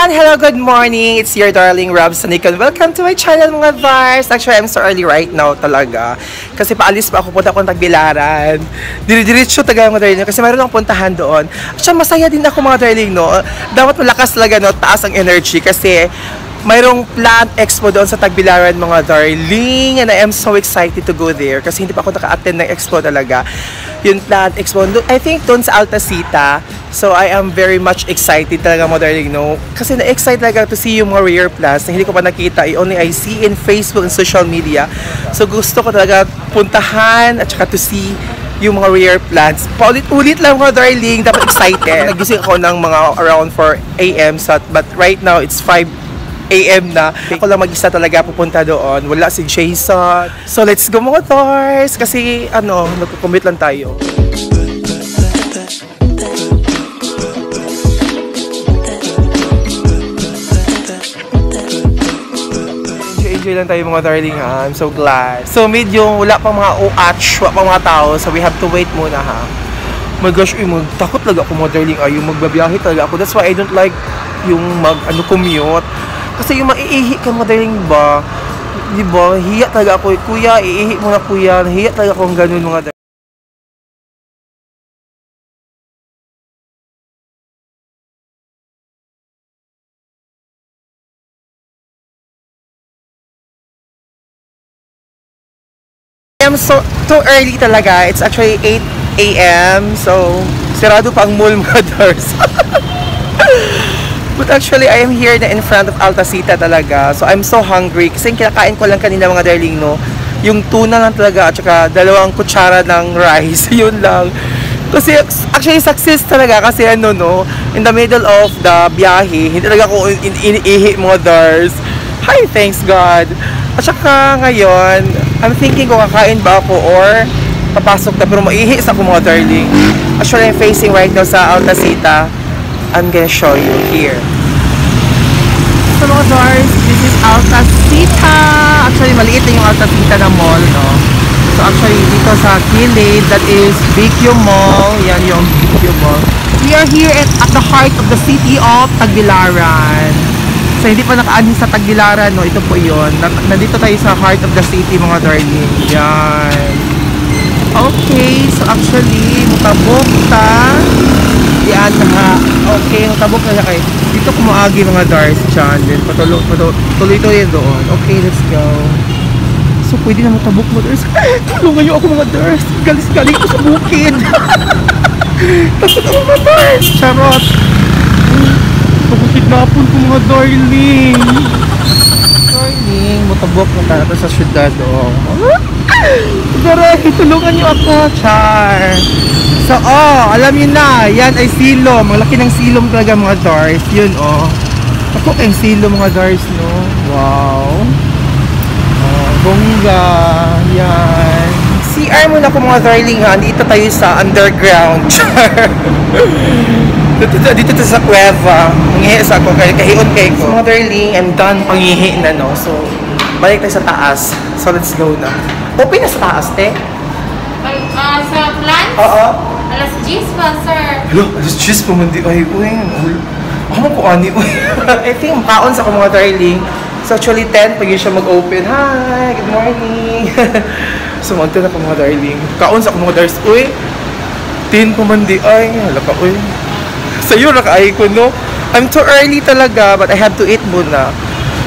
everyone! Hello, good morning! It's your darling Rob Sanicon. Welcome to my channel mga Vars! Actually, I'm so early right now talaga. Kasi paalis pa ako, punta akong Tagbilaran. Diretso taga mga darling kasi mayroon akong puntahan doon. At masaya din ako mga darling, no? Dapat malakas talaga, no? Taas ang energy kasi mayroong plant expo doon sa Tagbilaran mga darling. And I am so excited to go there kasi hindi pa ako naka-attend ng expo talaga. Yung plant expo, I think doon sa Altasita. So I am very much excited talaga mga darling, no? Kasi na-excite talaga to see yung mga rare plants na hindi ko pa nakita. I see in Facebook and social media. So gusto ko talaga puntahan at saka to see yung mga rare plants. Paulit-ulit lang mga darling, dapat excited. Nagising ako ng mga around 4 AM but right now it's 5 AM na. Ako lang mag-isa talaga pupunta doon. Wala si Jason. So let's go mga Thors! Kasi nagko-commute lang tayo. Enjoy lang tayo mga darling ha. I'm so glad. So medyo wala pang mga OH, wala pang mga tao. So we have to wait muna ha. Oh my gosh, takot talaga ako mga darling. Yung magbabiyahe talaga ako. That's why I don't like yung commute. Kasi yung maiihi ka mga darling ba? Diba? Hiya talaga ako. Kuya, iihi mo na kuya. Hiya talaga akong ganun mga darling. I'm so too early talaga. It's actually 8 AM. So, sirado pa ang mall mga doors. But actually, I am here na in front of Altasita talaga. So, I'm so hungry. Kasi kinakain ko lang kanina mga darling, no? Yung tuna lang talaga at saka 2 kutsara ng rice. Yun lang. Kasi actually, success talaga. Kasi no? In the middle of the biyahe, hindi talaga ako iniihi mga doors. Hi, thanks God. At saka ngayon, I'm thinking kung kakain ba ako or papasok na. Pero maihis ako mga darling. Actually, I'm facing right now sa Altasita. I'm gonna show you here. So mga Dars, this is Altasita. Actually, maliit na yung Altasita na mall, no? So actually, dito sa Kilid, that is Bigyo Mall. Yan yung Bigyo Mall. We are here at the heart of the city of Tagbilaran. So hindi pa nakaanin sa Tagbilaran, no? Ito po yun. Nandito tayo sa heart of the city, mga darling. Yan. Okay, so actually, mutabok ta. Yan na. Okay, mutabok na siya kayo. Dito kumuagi mga Dars dyan. Then tuloy-tuloy doon. Okay, let's go. So pwede na mutabok mga Dars. Tulungan nyo ako mga Dars. Galis-galing ko sa bukid. Takot ako mga Dars. Charot. Pagkakit na po mga darling. Darling, mutabok na tayo sa syudad. Daray, tulungan nyo ako. Char. So, alam nyo na, yan ay silom. Malaki ng silom talaga mga Dars. Yun, Ako ay silom mga Dars, no? Wow. Bongga. Yan. CR muna ko mga darling ha. Dito tayo sa underground. dito sa kuweba. Mangihi sa ako. Kahion kay ko. So, mga darling, I'm done pangihi na, no? So, balik tayo sa taas. So, let's go na. Open na sa taas, te? Sa plants? Oo. Alas 10 pa, sir. Hello, alas 10 pa man di. Ay, uy. Ako mo ko ani, uy. I think makaon sa mga darling. So, actually, 10 pag yun siya mag-open. Hi, good morning. So, magta na pa mga darling. Kaon sa mga darling. Uy, 10 pa man di. Ay, halaka, uy. Sa'yo, naka-ay ko, no? I'm too early talaga, but I have to eat muna.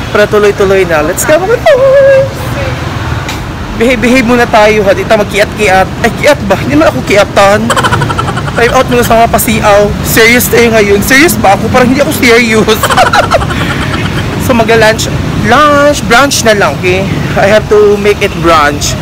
Para tuloy-tuloy na. Let's go, mga darling. Behave muna tayo ha, dito magkiat-kiat. Ay, kiat ba? Hindi naman ako kiatan. Time out muna sa mga pasiaw. Serious tayo ngayon. Serious ba ako? Parang hindi ako serious. So mag-lunch. Brunch na lang, okay? I have to make it brunch.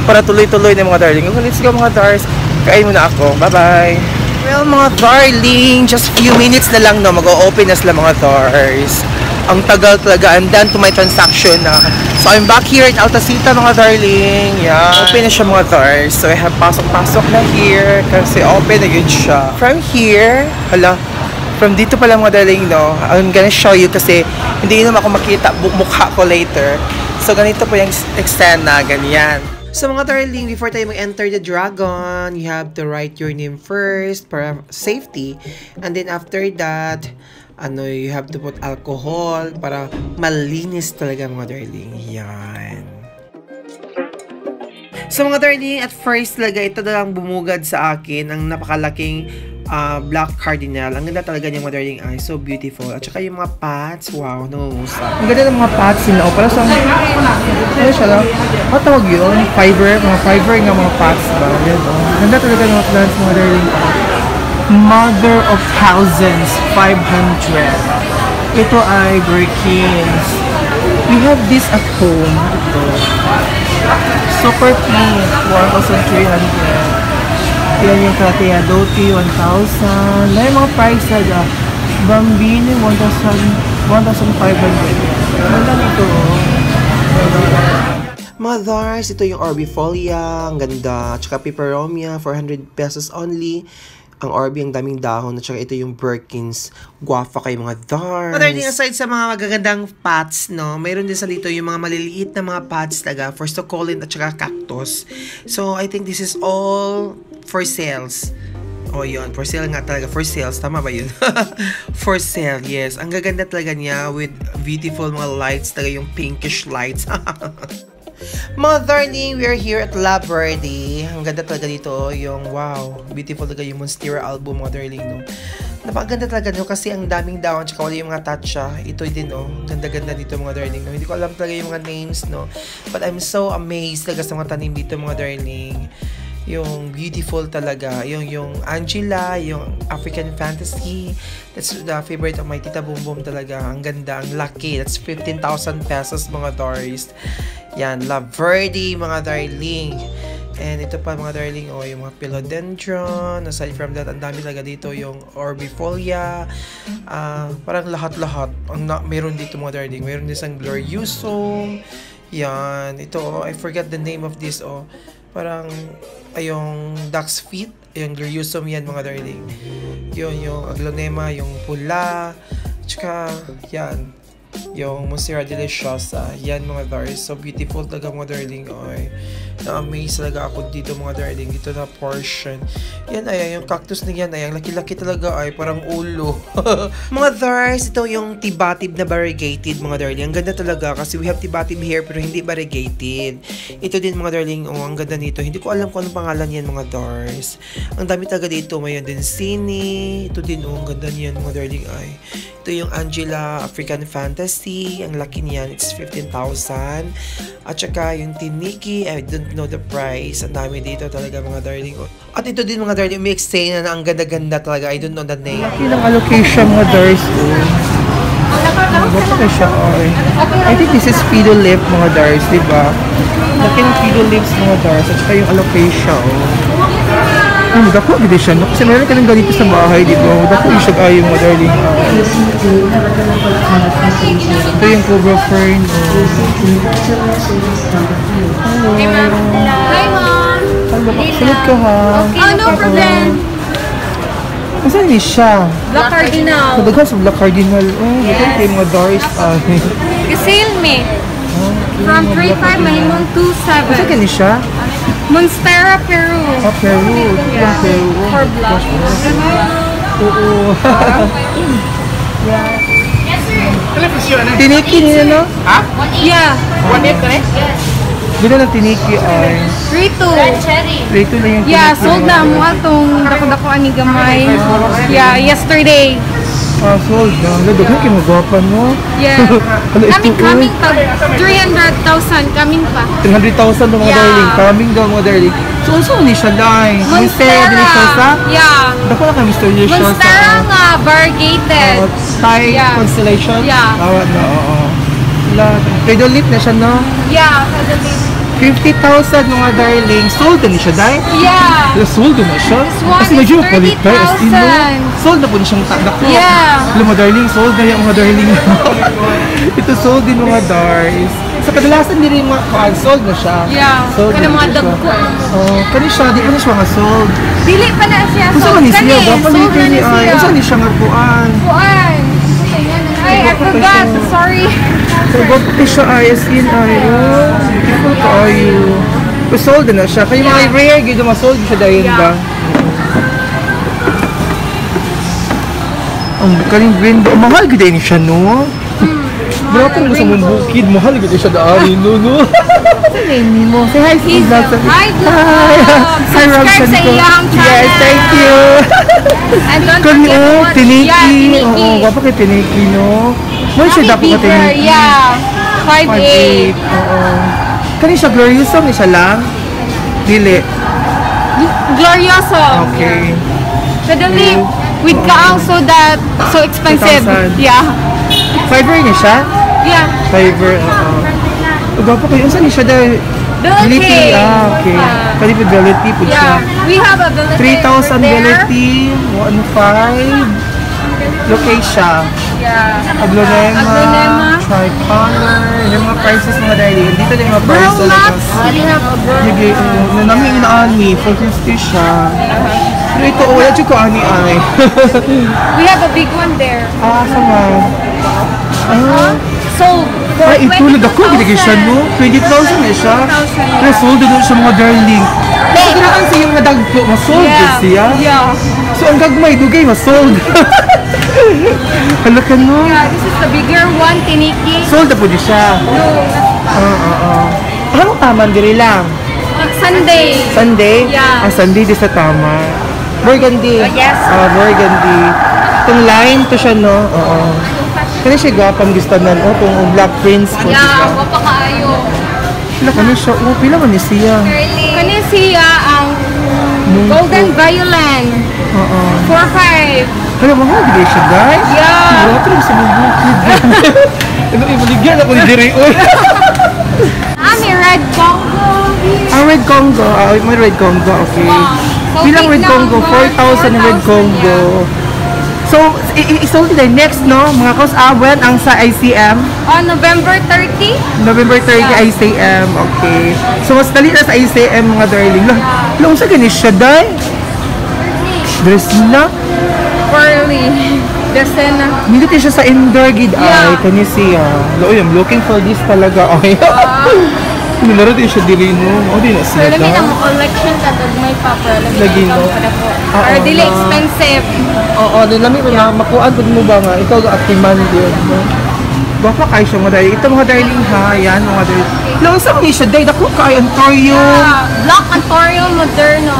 Para tuloy-tuloy na mga darling. Okay, let's go mga Dars. Kain muna ako. Bye-bye. Well mga darling, just few minutes na lang no, mag-o-open na sila mga Dars. Ang tagal talaga. I'm done to my transaction na. So, I'm back here in Altasita, mga darling. Yeah. Open na siya, mga Dars. So, I have pasok-pasok na here. Kasi open na yun siya. From here, from dito pala, mga darling, no? I'm gonna show you kasi hindi naman ako makita mukha ko later. So, ganito po yung extend na, ganyan. So mga darling, before tayo mag-enter the dragon, you have to write your name first para safety. And then after that, you have to put alcohol para malinis talaga mga darling. Yan. So mga darling, at first talaga ito na lang bumugad sa akin ang napakalaking black cardinal. Ang ganda talaga niya mga darling ay so beautiful. At saka yung mga pots, wow, nangungusa. Ang ganda ng mga pots nila. O para sa ano siya lang? Ano tawag yun? Fiber? Mga fiber nga mga pots ba? Yan, oh. Ganda talaga ng mga plants mga darling. Mother of thousands, 500. Ito ay Birkins. We have this at home. Ito. Super pink, 1,300. Yan yung Kratea Doti, 1,000. Na yung mga price talaga. Bambini, 1,500. Ganda nito. Mothers, ito yung Orbifolia. Ang ganda. Tsaka Peperomia, 400 pesos only. Ang Orbi, ang daming dahon. At saka ito yung Birkins. Guwafa kayo mga dars. Mother, aside sa mga magagandang pots, no, mayroon din sa dito yung mga maliliit na mga pots talaga for succulent at saka cactus. So, I think this is all for sales. Oh, yun. For sale nga talaga. For sales. Tama ba yun? For sale, yes. Ang gaganda talaga niya with beautiful mga lights. Talaga yung pinkish lights. Mga darling, we are here at La Verde. Ang ganda talaga dito, yung wow, beautiful talaga yung Monstera album mga darling, no. Napakaganda talaga no kasi ang daming dahon tsaka wala yung mga tatsa. Ito din oh, ganda-ganda dito mga darling, no. Hindi ko alam talaga yung mga names, no. But I'm so amazed talaga sa mga tanim dito mga darling. Yung beautiful talaga, yung Angela, yung African Fantasy. That's the favorite of my Tita Boom Boom talaga. Ang ganda, ang laki. That's 15,000 pesos mga dollars. Yan, La Verde mga darling. And ito pa mga darling, oh, yung mga philodendron. Aside from that, ang dami talaga dito yung Orbifolia. Parang lahat-lahat. Meron dito mga darling. Meron din isang gloriosum. Yan, ito, oh, I forgot the name of this, oh. Parang, yung duck's feet. Yung gloriosum yan mga darling. Yung aglonema, yung pula. Tsaka, yan. Yung Monstera Deliciosa. Yan mga darling. So beautiful talaga mga darling. Ay, na-amaze talaga ako dito mga darling. Dito na portion. Yan ay, yung cactus na yan ay, ang laki-laki talaga ay, parang ulo. Mga darling, ito yung tibatib na variegated mga darling. Ang ganda talaga kasi we have tibatib here pero hindi variegated. Ito din mga darling, oh, ang ganda nito. Hindi ko alam kung anong pangalan yan mga darling. Ang dami talaga dito. Mayon din Sini. Ito din, oh, ang ganda niyan mga darling ay. Ito yung Angela African Fantasy. Ang laki niyan, it's 15,000. At saka yung Tiniki, I don't know the price. Ang dami dito talaga mga darling. At ito din mga darling, may extend na ang ganda-ganda talaga. I don't know the name. Laki ng allocation mga darling. Bakit na siya? I think this is Fido Lip mga darling, diba? Laki ng Fido Lips mga darling. At saka yung allocation. Dako gid siya no kasi meron ka nang ganito sa bahay di ba? Dako siya kayo mga darling. Ito yung cobra fern. Hi, ma'am. Hi, ma'am. Sunod ka ha. Oh, no problem. Saan ni siya? Black Cardinal. Kadaghan sa Black Cardinal. Oh, yes. Ito yung mga doors. Sale me. From 3.5 mahimong 2.7. Saan ka ni siya? Monstera, Peru. Oh, Peru. Yeah. Peru. For black. Oo. Yes, sir. Tiniki niya no? Ha? Yeah. 1.8 ka Ganda ng tiniki ay. Rito. Rito na yung tiniki. Yeah, sold na mo atong dako-dako ani gamay. Yeah, yesterday. Sold na. Daghan kayo magwapan mo. Yeah. Coming pa. 300,000 coming pa. 300,000 mga darling. Coming daw mga darling. So, also ni siya dahil. Monstera Deliciosa? Yeah. Dako na ka Mr. Deliciosa. Monstera nga, variegated. Thai Constellation? Yeah. Tawad na, oo. Fido Lip na siya, no? Yeah, totally. 50,000 mga darling. Sold na siya, dahil? Yeah. Sold na siya? This one Kasi is medyo palit tayo. 30,000. Sold na po niya siyang takdako. Yeah. Alam mo, darling, sold na yung mga darling. Ito sold din mga dars. Sa kadalasan din yung mga sold na siya. Yeah. Sold Kaya na mga siya. dagko. Oh, kani siya, di pa na siya mga sold. Dili pa na siya. Kung saan ni siya? Dapat sold na ni siya. Kung saan ni siya nga puan? Puan. Ay, I forgot. Sorry. Forgot ko siya ay, as in ay. Oh, beautiful ka ayo. Sold na siya. Kaya mga rare, gito masold siya dahil ba? Ang kaling green, mahal gud din siya, no? Grabe mo sa mong bukid, mahal gud siya daari, no? Sabihin mo. Say hi, Hi, vlog. Hi, Hi, Rob subscribe sa Santo. iyang channel. Yes, thank you. And don't Kani, forget to watch. Tiniki. Yeah, Tiniki. Oo, wapa kay Tiniki, no? Mo siya dapat ka Tiniki. Yeah. 5'8". Oo. Kani siya glorioso ni siya lang? Dili. Glorioso. Okay. Suddenly, with kaang so that so expensive. 2,000. Yeah. Fiverr niya siya? Yeah. Fiverr, oo. Gwapo kayo. Saan niya siya dahil? Ability. Okay. Pwede po ability po siya. Yeah. We have ability. 3,000 over there. ability, 1,500. Location. Yeah. Aglonema, Aglonema. Tricolor, yung mga prices mga dahil. Dito din yung mga prices Bro Max. We have a bro. Sige, namin inaani, 450 siya. Pero ito, wala siya ko ani ay. We have a big one there. Sama. Sold. For Ay, ito, ako, binigay siya, no? 20,000 na siya. 20,000, Pero sold doon siya mga darling. Pero kailangan siya yung nadagpo, masold din siya. Yeah. So, ang gagmay, dugay, masold. Hala ka, no? Yeah, this is the bigger one, Tiniki. Sold na po di siya. No, Anong taman diri lang? Sunday. Sunday? Yeah. Sunday di sa tama. Burgundy. Yes. Burgundy. Itong line to siya, no? Oo. Kaya siya gapang gusto na, itong Black Prince po Yeah, siya. wapa kaayo. Pila ka na siya. Pila man ni siya. Kani siya ang Golden Violin. Oo. 4'5". Kaya mga hindi siya, guys. Yeah. Wala pa rin sa mga bukid. Ano, ibaligyan ako ni Diri. Uy. May red Congo here. Red Congo. May Red Congo, okay. Wow. So Bilang big Red Congo, number, 4,000 na Red 4,000, Congo. So, isolti na next, no? Mga when ang sa ICM? On November 30. November 30, ICM. Okay. So, mas dali na sa ICM, mga darling. Lang sa ganis siya, day? Dress na? Early. Desena. Nindot siya sa indoor gid ay Yeah. kani siya. Uy, I'm looking for this talaga. Okay. Nilaro din siya dili no. O di na So, siya. lagi na mo collection ka may paper. Lagi na no? po. Oo, Or dili na. expensive. Oo, din lami ko na makuan pud mo ba nga ikaw ga atiman din no. Baka kay siya mga darling. Ito mga darling ha, yan mga darling. Lang sa ni siya day dako kay Ontario. Black Ontario Moderno.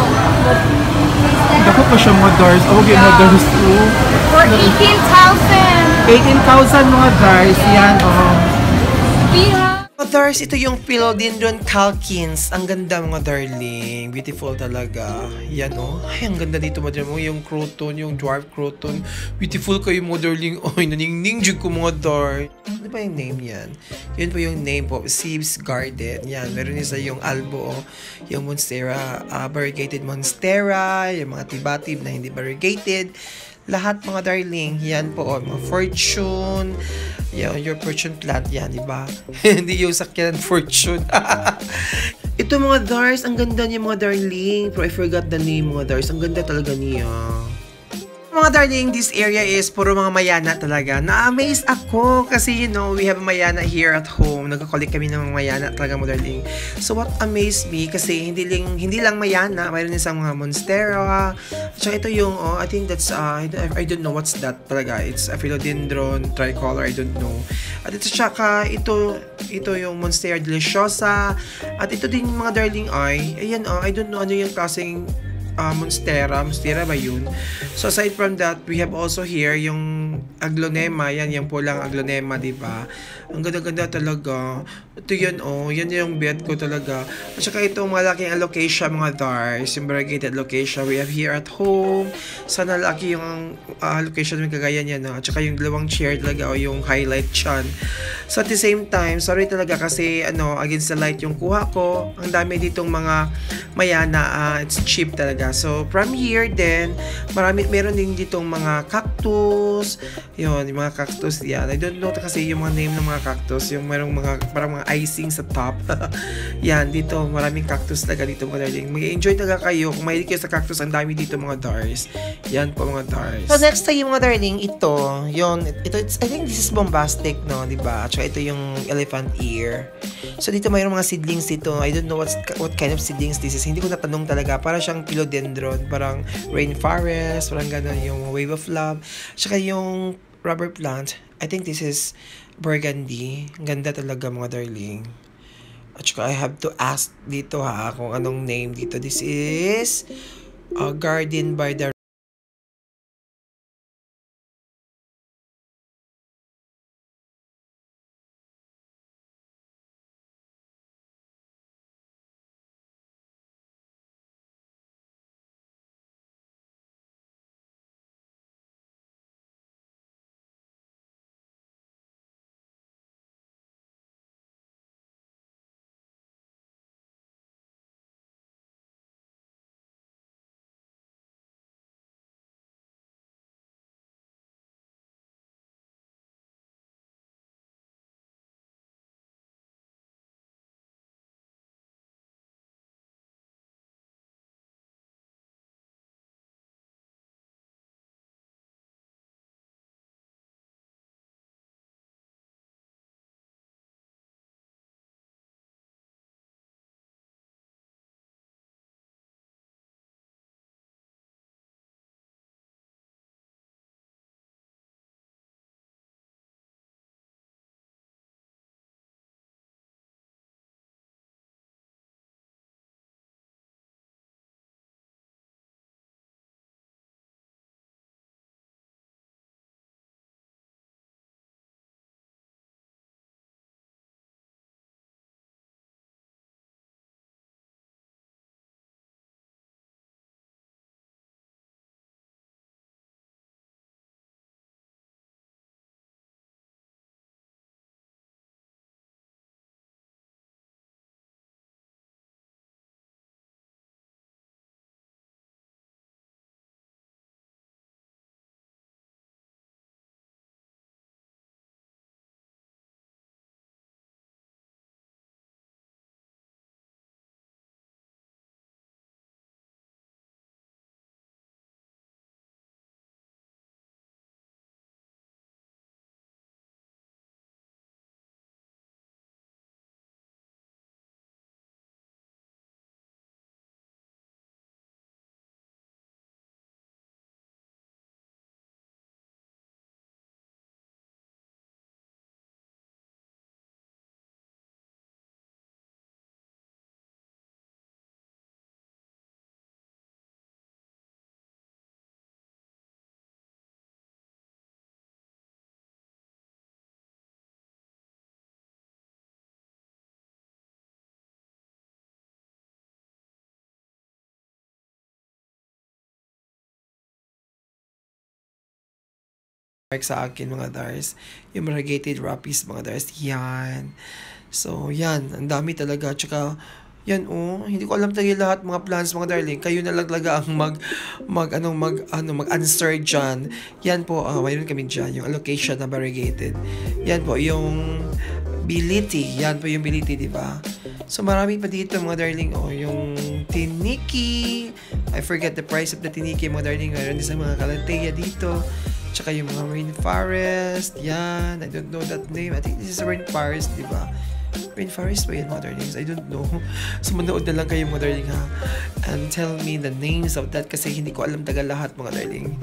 Dako pa siya mga doors. Oh, okay, mga doors too. For 18,000. 18,000 mga doors. Yan, oh. Piha. Others, ito yung Philodendron Calkins. Ang ganda mga darling. Beautiful talaga. Yan oh. Ay, ang ganda dito mga darling. Yung croton, yung dwarf croton. Beautiful kayo mga darling. Ay, naningning ko mga darling. Ano ba yung name yan? Yun po yung name po. Sieves Garden. Yan. Meron isa yung albo. Yung monstera. Variegated monstera. Yung mga tibatib na hindi variegated. Lahat mga darling, yan po, mga fortune, your fortune plant, yan, di ba? Hindi yung sakyan fortune. Ito mga dars, ang ganda niya mga darling, pero I forgot the name mga dars, ang ganda talaga niya. Mga darling, this area is puro mga mayana talaga. Na-amaze ako kasi you know, we have a mayana here at home. Nagko-collect kami ng mga mayana talaga mga darling. So what amazed me kasi hindi lang mayana, mayroon din sa mga monstera. At saka ito yung I think that's I don't know what's that talaga. It's a philodendron tricolor, I don't know. At ito saka ito yung monstera deliciosa. At ito din mga darling ay ayan I don't know ano yung klaseng monstera ba yun? So aside from that, we have also here yung aglonema, yan yung pulang aglonema, di ba? Ang ganda-ganda talaga. Ito yun yan yung bed ko talaga. At saka itong malaking alocasia mga dars, yung variegated alocasia we have here at home. Sana laki yung alocasia namin kagaya niya na. At saka yung dalawang chair talaga o yung highlight chan. So at the same time, sorry talaga kasi against the light yung kuha ko. Ang dami ditong mga mayana, it's cheap talaga. So from here then, meron din ditong mga cactus, Yun, yung mga cactus yan. I don't know kasi yung mga name ng mga cactus, yung merong mga, parang mga icing sa top. Yan, dito, maraming cactus talaga dito mga darling. Mag-enjoy talaga kayo. Kung mahilig kayo sa cactus, ang dami dito mga dars. Yan po mga dars. So next tayo mga darling, ito, yun, I think this is bombastic, no, diba? At saka ito yung elephant ear. So dito mayroong mga seedlings dito. I don't know what kind of seedlings this is. Hindi ko natanong talaga. Para siyang philodendron, parang rainforest, parang gano'n yung wave of love. Tsaka yung rubber plant, I think this is burgundy. Ganda talaga mga darling. At saka I have to ask dito ha kung anong name dito. This is Garden by the sa akin mga dars, yung variegated rapis mga dars, yan. So, yan, ang dami talaga. Tsaka, yan hindi ko alam talaga lahat mga plans mga darling. Kayo na lang talaga ang mag-answer dyan. Yan po, mayroon kami dyan, yung allocation na variegated. Yan po, yung Biliti. Yan po yung Biliti, di ba? So, marami pa dito mga darling. Yung Tiniki. I forget the price of the Tiniki mga darling. Mayroon din sa mga Calathea dito. Tsaka yung mga rainforest. Yan. I don't know that name. I think this is a rainforest, di ba? Rainforest ba yan, mga darlings? I don't know. So, manood na lang kayo, mga darling, ha? And tell me the names of that kasi hindi ko alam taga lahat, mga darling.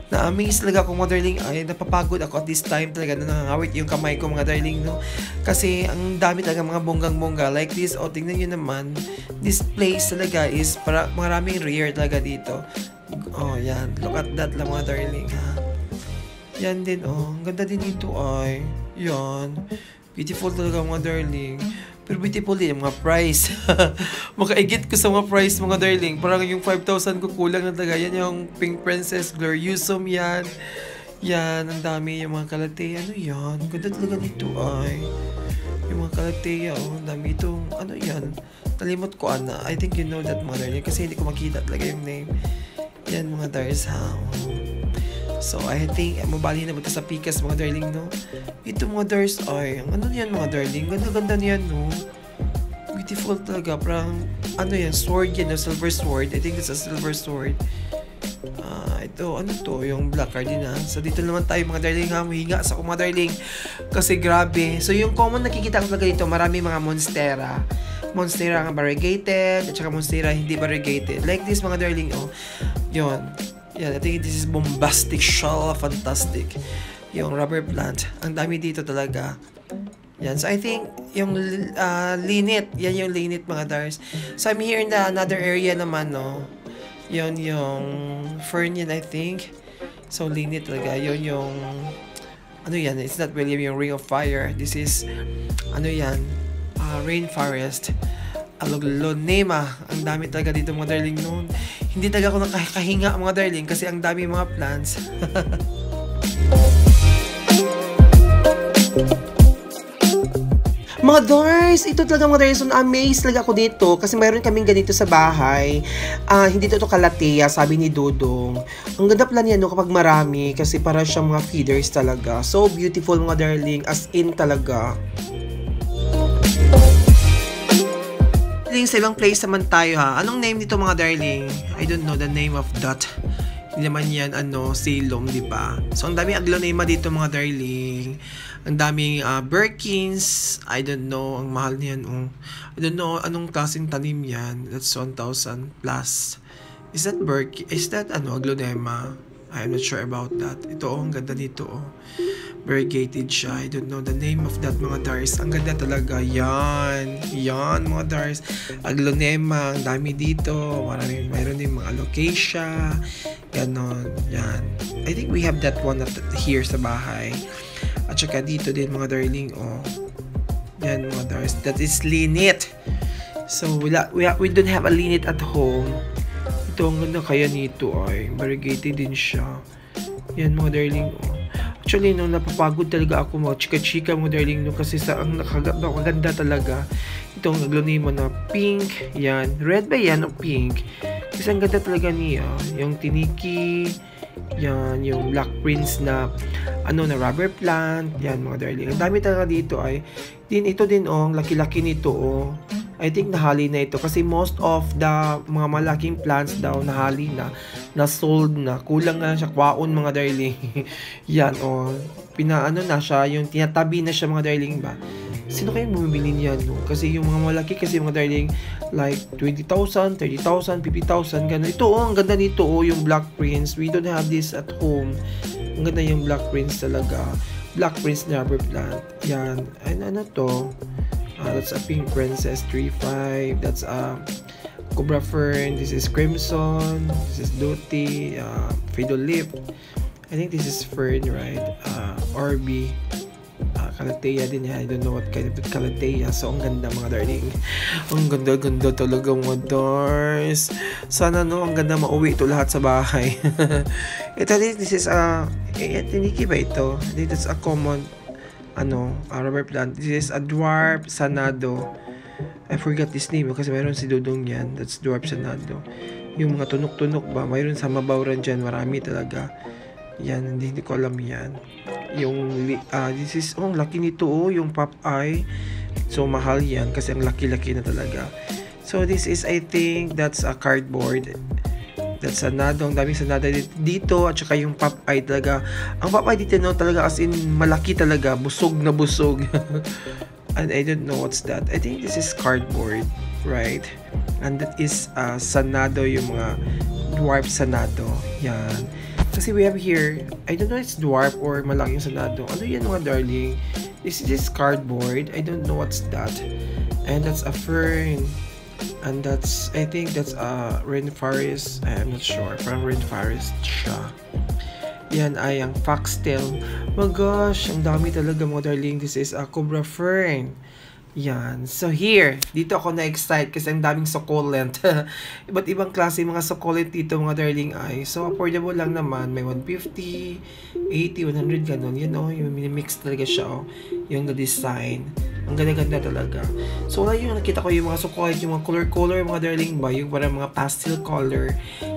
Na-amaze talaga ako, mga darling. Ay, napapagod ako at this time talaga na nangangawit yung kamay ko, mga darling, no? Kasi ang dami talaga mga bonggang-bongga. Like this, tingnan nyo naman. This place talaga is para maraming rare talaga dito. Yan. Look at that lang, mga darling, ha? Yan din, ang ganda din dito, ay. Yan. Beautiful talaga, mga darling. Pero beautiful din yung mga price. Makaigit ko sa mga price, mga darling. Parang yung 5,000 ko kulang na talaga. Yan yung Pink Princess Gloriosum, yan. Yan, ang dami yung mga Calathea. Ano yan? Ganda talaga dito, ay. Yung mga Calathea, ang dami itong, ano yan? Nalimot ko, Ana. I think you know that, mga darling. Kasi hindi ko makita talaga yung name. Yan, mga dars, ha. So, I think, mabali na ba sa Pikas, mga darling, no? Ito, mga dars, ay, ano yan, mga darling? Ganda-ganda niyan, no? Beautiful talaga. Parang, ano yan, sword yan, no? Silver sword. I think it's a silver sword. Ito, ano to? Yung black cardinal. So, dito naman tayo, mga darling, ha? Mahinga sa mga darling. Kasi, grabe. So, yung common nakikita ko talaga dito, marami mga monstera. Monstera nga variegated, at saka monstera hindi variegated. Like this, mga darling, oh. Yun. Yan, I think this is bombastic shell, fantastic. Yung rubber plant. Ang dami dito talaga. Yan. So, I think, yung linit. Yan yung linit, mga dars. So, I'm here in the another area naman, no? Yun yung fern yan, I think. So, linit talaga. Yun yung, ano yan? It's not really yung ring of fire. This is, ano yan? Rainforest. Aglaonema. Ang dami talaga dito, mga darling, noon. Hindi talaga ako nakakahinga, mga darling, kasi ang dami mga plants. Mga dars, ito talaga, mga dars, amazed talaga ako dito kasi mayroon kaming ganito sa bahay. Hindi to kalatea, sabi ni Dodong. Ang ganda pala niya, no, kapag marami kasi para siyang mga feeders talaga. So beautiful, mga darling, as in talaga. Sa ibang place naman tayo, ha. Anong name nito, mga darling? I don't know the name of that. Hindi naman yan, Salem, di ba? So, ang daming aglaonema dito, mga darling. Ang daming Birkins. I don't know, ang mahal niyan. I don't know anong klaseng tanim yan. That's 1,000 plus. Is that aglaonema? I'm not sure about that. Ito, ang ganda dito, variegated siya. I don't know the name of that, mga dars. Ang ganda talaga. Yan, mga dars. Aglaonema, ang dami dito. Mayroon din mga alocasia. Ganon, yan. I think we have that one here sa bahay. At saka dito din, mga darling, yan, mga dars. That is linit. So, we don't have a linit at home. Ito, ang ganda kaya nito ay variegated din siya. Yan, mga darling, Actually, napapagod talaga ako, mga chika-chika, mga darling, kasi ang nakaganda talaga. Itong aglaonema na pink, yan. Red ba yan o pink? Kasi ang ganda talaga niya. Yung tiniki, yan, yung black prince na, na rubber plant, yan, mga darling. Ang dami talaga dito ay, ito din, ang laki-laki nito, I think nahali na ito kasi most of the mga malaking plants daw nahali na sold na. Kulang na siya kwaon, mga darling. Yan, pinaano na siya, yung tinatabi na siya, mga darling ba. Sino kayong bumibili niyan, no? Kasi yung mga malaki kasi, mga darling, like 20,000, 30,000, 50,000, gano'n. Ito, ang ganda nito, yung Black Prince. We don't have this at home. Ang ganda yung Black Prince talaga. Black Prince na rubber plant. Yan. Ano to? That's a Pink Princess 3-5. That's a Cobra Fern. This is Crimson. This is Doty. Fridolip. I think this is Fern, right? Orbi. Calathea din yan. I don't know what kind of Calathea. So, ang ganda, mga darling. Ang ganda-ganda talaga, mga dars. Sana, ang ganda mauwi ito lahat sa bahay. Ito, this is tiniki ba ito? I think that's a common rubber plant. This is a dwarf sanado. I forgot this name kasi mayroon si Dudong yan. That's dwarf sanado. Yung mga tunok-tunok ba, mayroon sa Mabauran dyan. Marami talaga. Yan, hindi ko alam yan. Yung, this is, laki nito, yung pop eye. So, mahal yan kasi ang laki-laki na talaga. So, this is, I think, that's a cardboard. That's sanado. Ang daming sanado dito. At saka yung pop eye talaga. Ang pop eye dito, talaga as in malaki talaga. Busog na busog. And I don't know what's that. I think this is cardboard. Right? And that is sanado, yung mga dwarf sanado. Yan. Kasi we have here, I don't know if it's dwarf or malaking sanado. Ano yan, mga darling? This is cardboard. I don't know what's that. And that's a fern. And that's, I think that's a rainforest. I'm not sure. Parang rainforest siya. Yan ay ang foxtail. My gosh, ang dami talaga, mga darling. This is a cobra fern. Yan. So here, dito ako na-excite kasi ang daming succulent. Iba't ibang klase mga succulent dito, mga darling ay. So affordable lang naman. May 150, 80, 100 ganun. Yan yung minimix talaga siya Yung the design. Ang ganda-ganda talaga. So, wala yung nakita ko yung mga sukulit, yung mga color-color, mga darling ba, yung parang mga pastel color.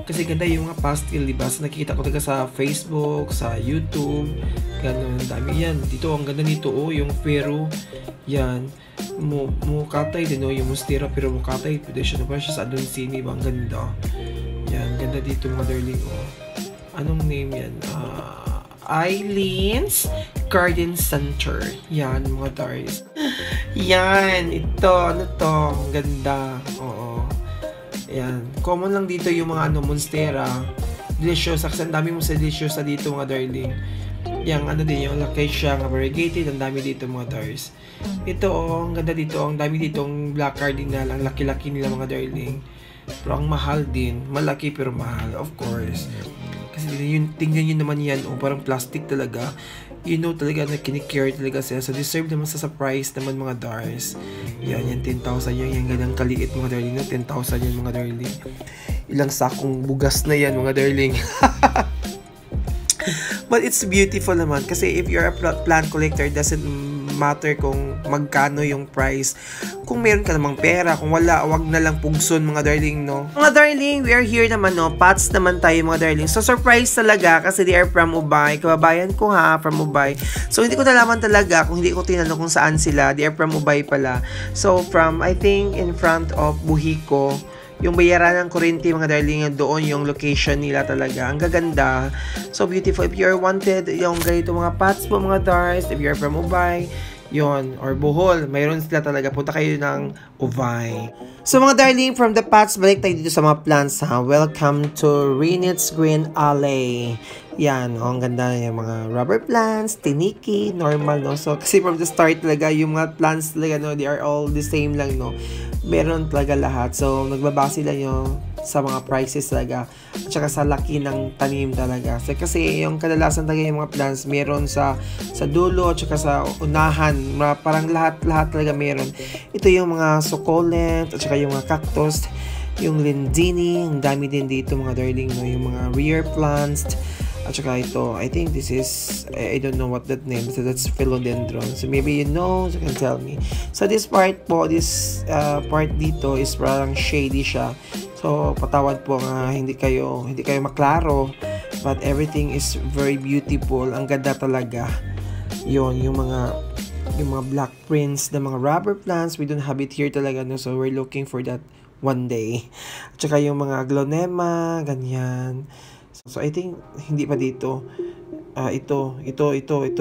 Kasi ganda yung mga pastel, diba? So, nakikita ko talaga sa Facebook, sa YouTube, ganun, dami yan. Dito, ang ganda nito, oh, yung pero, yan, mukatay din, oh, yung mustera, pero mukatay, pwede siya na ba siya sa Adoncini, ba? Ang ganda. Yan, ganda dito mga darling, oh. Anong name yan? Eileen's Garden Center. Yan, mga darlings. Yan, ito, ano to? Ang ganda. Oo. Yan. Common lang dito yung mga monstera. Delicious. Kasi ang dami mo sa delicious na dito mga darling. Yang ano din yung acacia nga variegated. Ang dami dito mga darlings. Ito, ang ganda dito. Ang dami dito ang black cardinal. Ang laki-laki nila mga darling. Pero ang mahal din. Malaki pero mahal. Of course. Kasi tingnan nyo naman yan. Parang plastic talaga. You know talaga na kinikare talaga sila. So, deserve naman sa surprise naman mga dars. Yan, 10,000 yan. Yan, ganang kaliit mga darling. 10,000 yan mga darling. Ilang sakong bugas na yan mga darling. But it's beautiful naman. Kasi if you're a plant collector, doesn't matter kung magkano yung price. Kung meron ka namang pera, kung wala, wag na lang pugson mga darling, no? Mga darling, we are here naman, no? Pots naman tayo mga darling. So, surprise talaga kasi they are from Ubay. Kababayan ko ha, from Ubay. So, hindi ko nalaman talaga kung hindi ko tinanong kung saan sila. They are from Ubay pala. So, from, I think, in front of Buhiko. Yung bayaran ng kurente mga darling, doon yung location nila talaga. Ang gaganda. So beautiful. If you're wanted, yung ganito mga pots po mga dars, if you're from Ubay, yon or Bohol, mayroon sila talaga. Punta kayo ng Ubay. So mga darling, from the pots, balik tayo dito sa mga plants ha. Welcome to Renit's Green Alley. Yan, ang ganda yung mga rubber plants, tiniki, normal, no? So, kasi from the start talaga, yung mga plants talaga, no, they are all the same lang, no? Meron talaga lahat. So, nagbabase lang yung sa mga prices talaga. At saka sa laki ng tanim talaga. So, kasi yung kadalasan talaga yung mga plants, meron sa dulo, at saka sa unahan. Parang lahat talaga meron. Ito yung mga succulent, at saka yung mga cactus, yung lindini, ang dami din dito mga darling, no? Yung mga rare plants. At saka ito, I think this is, I don't know what that name, so that's philodendron. So maybe you know, so you can tell me. So this part po, this part dito is parang shady siya. So patawad po nga hindi kayo maklaro, but everything is very beautiful. Ang ganda talaga. Yon, yung mga black prints na mga rubber plants, we don't have it here talaga, no? So we're looking for that one day. At saka yung mga aglonema, ganyan. So I think hindi pa dito. Ito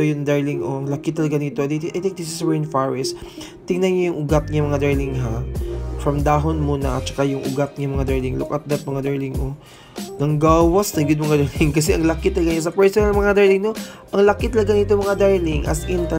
yung darling. Oh, laki talaga nito. I think this is rainforest. Tingnan niyo yung ugat niya mga darling ha. From dahon muna at saka yung ugat niya mga darling. Look at that mga darling. Oh, nang gawas na good mga darling. Kasi ang laki talaga niya. Sa personal mga darling, no? Ang laki talaga nito mga darling. As in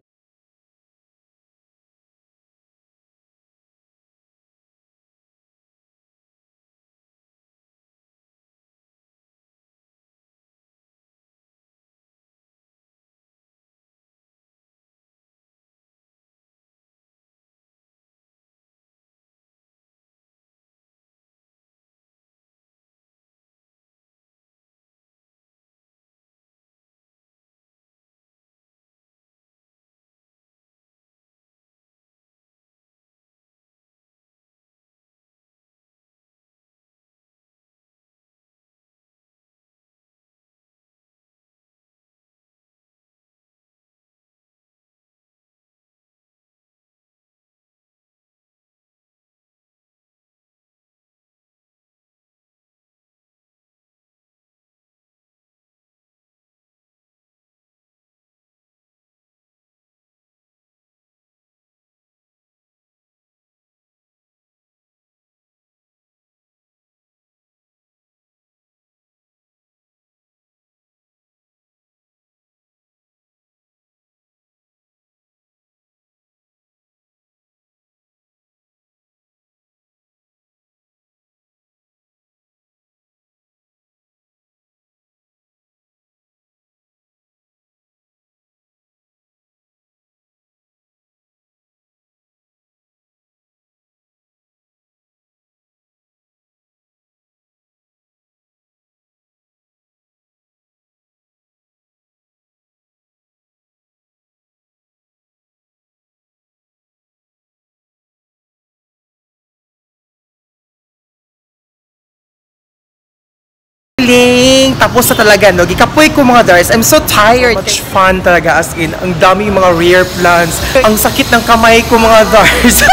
tapos na talaga, no? Gikapoy ko mga dars. I'm so tired. Much fun talaga, as in. Ang dami mga rare plants. Ang sakit ng kamay ko mga dars.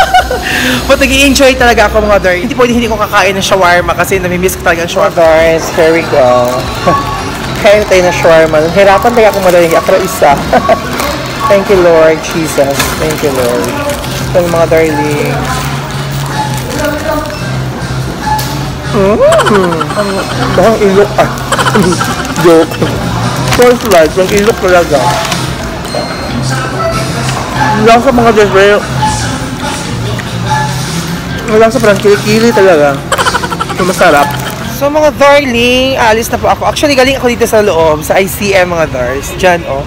But nag-i-enjoy talaga ako mga dars. Hindi pwede hindi ko kakain ng shawarma kasi namimiss ko talaga ang shawarma. Dars, here we go. Kain tayo ng shawarma. Hirapan talaga akong madaling. Ako isa. Thank you, Lord Jesus. Thank you, Lord. Ito mga darling. Bahang ilok ah. Joke. First life, yung ilok talaga. Lang sa mga desre. Lang sa parang kilikili talaga. So, masarap. So mga darling, alis na po ako. Actually, galing ako dito sa loob, sa ICM mga dars. Diyan, oh.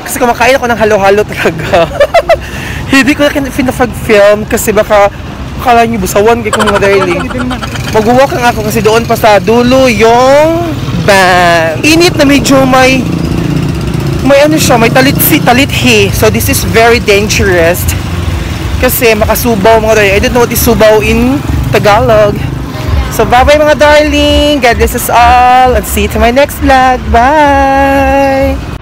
Kasi kumakain ako ng halo-halo talaga. Hindi ko na pinapag-film kasi baka akala nyo busawan kayo mga darling. Mag-walk nga ako kasi doon pa sa dulo yung band. Init na medyo may ano siya, may talithi. So this is very dangerous. Kasi makasubaw mga darling. I don't know what is subaw in Tagalog. So bye-bye mga darling. God bless us all. And see you to my next vlog. Bye!